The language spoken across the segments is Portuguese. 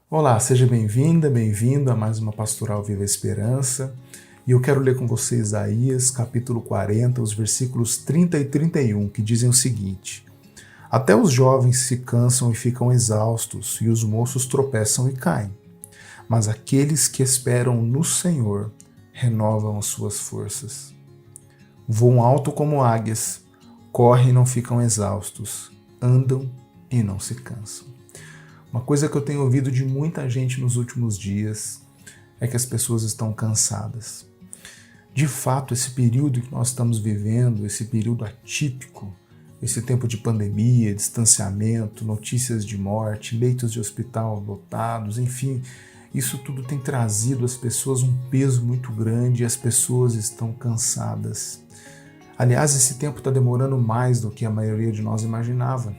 Olá, seja bem-vinda, bem-vindo a mais uma Pastoral Viva a Esperança. E eu quero ler com você Isaías, capítulo 40, os versículos 30 e 31, que dizem o seguinte: Até os jovens se cansam e ficam exaustos, e os moços tropeçam e caem. Mas aqueles que esperam no Senhor renovam as suas forças. Voam alto como águias, correm e não ficam exaustos, andam e não se cansam. Uma coisa que eu tenho ouvido de muita gente nos últimos dias é que as pessoas estão cansadas. De fato, esse período que nós estamos vivendo, esse período atípico, esse tempo de pandemia, distanciamento, notícias de morte, leitos de hospital lotados, enfim, isso tudo tem trazido às pessoas um peso muito grande e as pessoas estão cansadas. Aliás, esse tempo está demorando mais do que a maioria de nós imaginava.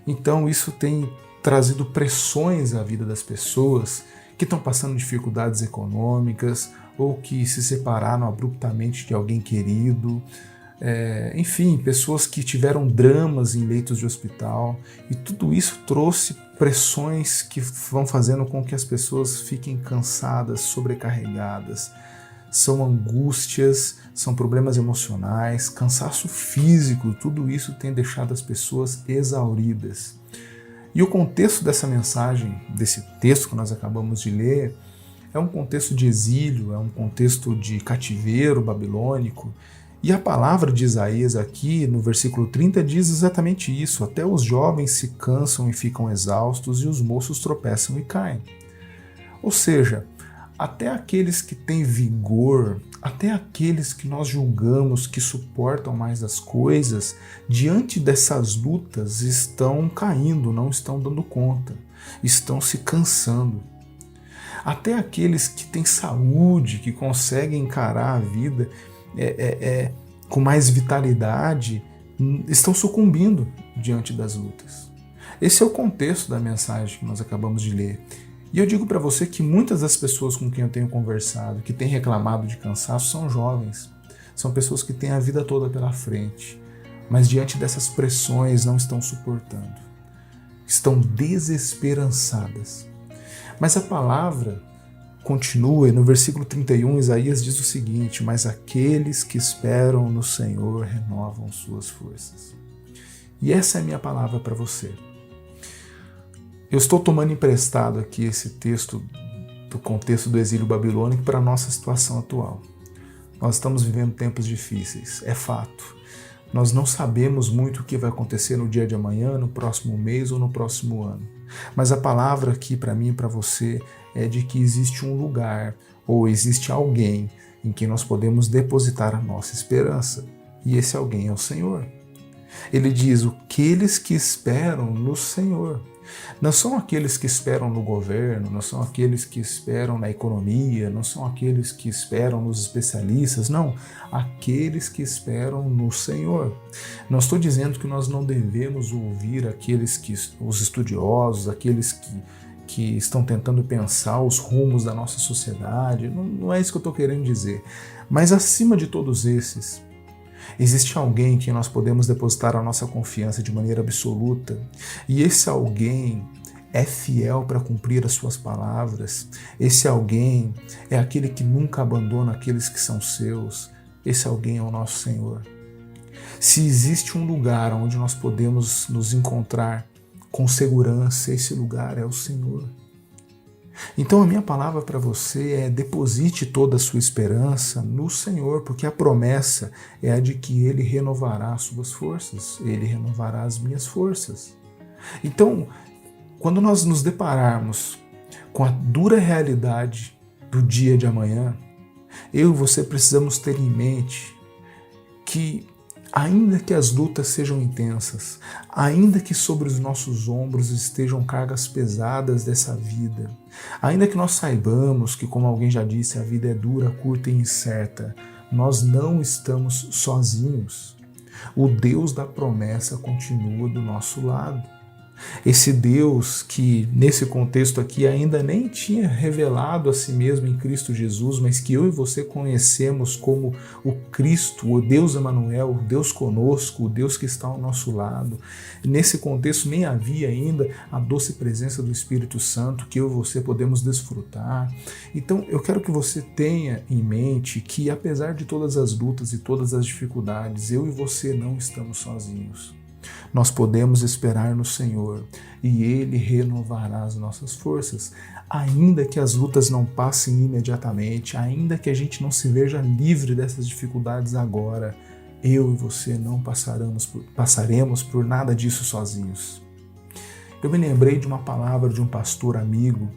Então, isso tem trazido pressões à vida das pessoas que estão passando dificuldades econômicas ou que se separaram abruptamente de alguém querido. Enfim, pessoas que tiveram dramas em leitos de hospital, e tudo isso trouxe pressões que vão fazendo com que as pessoas fiquem cansadas, sobrecarregadas. São angústias, são problemas emocionais, cansaço físico, tudo isso tem deixado as pessoas exauridas. E o contexto dessa mensagem, desse texto que nós acabamos de ler, é um contexto de exílio, é um contexto de cativeiro babilônico. E a palavra de Isaías aqui, no versículo 30, diz exatamente isso: até os jovens se cansam e ficam exaustos, e os moços tropeçam e caem. Ou seja, até aqueles que têm vigor, até aqueles que nós julgamos que suportam mais as coisas, diante dessas lutas estão caindo, não estão dando conta, estão se cansando. Até aqueles que têm saúde, que conseguem encarar a vida com mais vitalidade, estão sucumbindo diante das lutas. Esse é o contexto da mensagem que nós acabamos de ler. E eu digo para você que muitas das pessoas com quem eu tenho conversado, que têm reclamado de cansaço, são jovens. São pessoas que têm a vida toda pela frente, mas diante dessas pressões não estão suportando. Estão desesperançadas. Mas a palavra continua, e no versículo 31, Isaías diz o seguinte: mas aqueles que esperam no Senhor renovam suas forças. E essa é a minha palavra para você. Eu estou tomando emprestado aqui esse texto do contexto do exílio babilônico para a nossa situação atual. Nós estamos vivendo tempos difíceis, é fato. Nós não sabemos muito o que vai acontecer no dia de amanhã, no próximo mês ou no próximo ano. Mas a palavra aqui para mim e para você é de que existe um lugar ou existe alguém em que nós podemos depositar a nossa esperança. E esse alguém é o Senhor. Ele diz: aqueles que esperam no Senhor. Não são aqueles que esperam no governo, não são aqueles que esperam na economia, não são aqueles que esperam nos especialistas, não. Aqueles que esperam no Senhor. Não estou dizendo que nós não devemos ouvir os estudiosos, aqueles que estão tentando pensar os rumos da nossa sociedade. Não é isso que eu estou querendo dizer. Mas acima de todos esses, existe alguém em quem nós podemos depositar a nossa confiança de maneira absoluta, e esse alguém é fiel para cumprir as suas palavras. Esse alguém é aquele que nunca abandona aqueles que são seus. Esse alguém é o nosso Senhor. Se existe um lugar onde nós podemos nos encontrar com segurança, esse lugar é o Senhor. Então a minha palavra para você é: deposite toda a sua esperança no Senhor, porque a promessa é a de que Ele renovará as suas forças, Ele renovará as minhas forças. Então, quando nós nos depararmos com a dura realidade do dia de amanhã, eu e você precisamos ter em mente que, ainda que as lutas sejam intensas, ainda que sobre os nossos ombros estejam cargas pesadas dessa vida, ainda que nós saibamos que, como alguém já disse, a vida é dura, curta e incerta, nós não estamos sozinhos. O Deus da promessa continua do nosso lado. Esse Deus que, nesse contexto aqui, ainda nem tinha revelado a si mesmo em Cristo Jesus, mas que eu e você conhecemos como o Cristo, o Deus Emanuel, o Deus conosco, o Deus que está ao nosso lado. Nesse contexto nem havia ainda a doce presença do Espírito Santo que eu e você podemos desfrutar. Então eu quero que você tenha em mente que, apesar de todas as lutas e todas as dificuldades, eu e você não estamos sozinhos. Nós podemos esperar no Senhor e Ele renovará as nossas forças. Ainda que as lutas não passem imediatamente, ainda que a gente não se veja livre dessas dificuldades agora, eu e você não passaremos por nada disso sozinhos. Eu me lembrei de uma palavra de um pastor amigo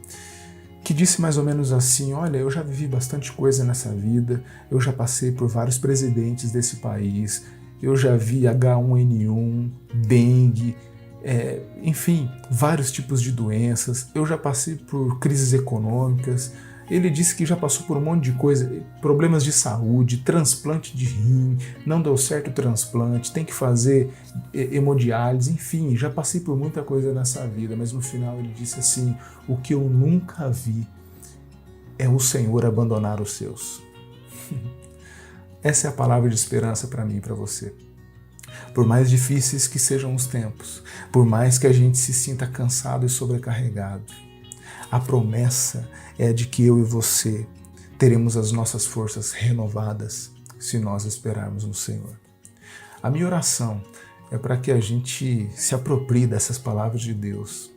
que disse mais ou menos assim: olha, eu já vivi bastante coisa nessa vida, eu já passei por vários presidentes desse país, eu já vi H1N1, dengue, enfim, vários tipos de doenças, eu já passei por crises econômicas. Ele disse que já passou por um monte de coisa, problemas de saúde, transplante de rim, não deu certo o transplante, tem que fazer hemodiálise, enfim, já passei por muita coisa nessa vida, mas no final ele disse assim: o que eu nunca vi é o Senhor abandonar os seus. Essa é a palavra de esperança para mim e para você. Por mais difíceis que sejam os tempos, por mais que a gente se sinta cansado e sobrecarregado, a promessa é de que eu e você teremos as nossas forças renovadas se nós esperarmos no Senhor. A minha oração é para que a gente se aproprie dessas palavras de Deus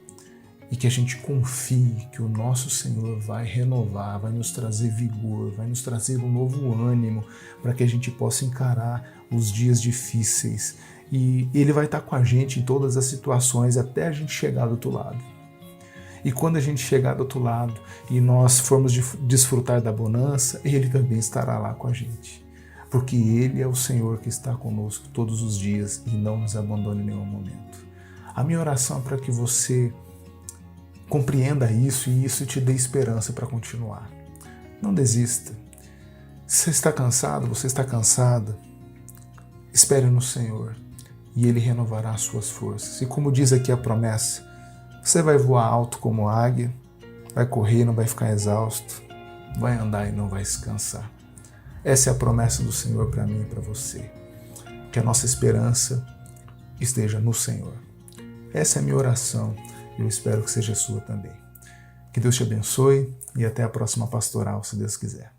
e que a gente confie que o nosso Senhor vai renovar, vai nos trazer vigor, vai nos trazer um novo ânimo para que a gente possa encarar os dias difíceis. E Ele vai estar com a gente em todas as situações até a gente chegar do outro lado. E quando a gente chegar do outro lado e nós formos desfrutar da bonança, Ele também estará lá com a gente. Porque Ele é o Senhor que está conosco todos os dias e não nos abandona em nenhum momento. A minha oração é para que você compreenda isso e isso te dê esperança para continuar. Não desista. Se você está cansado, você está cansada, espere no Senhor e Ele renovará as suas forças. E como diz aqui a promessa, você vai voar alto como águia, vai correr e não vai ficar exausto, vai andar e não vai se cansar. Essa é a promessa do Senhor para mim e para você. Que a nossa esperança esteja no Senhor. Essa é a minha oração. Eu espero que seja a sua também. Que Deus te abençoe e até a próxima pastoral, se Deus quiser.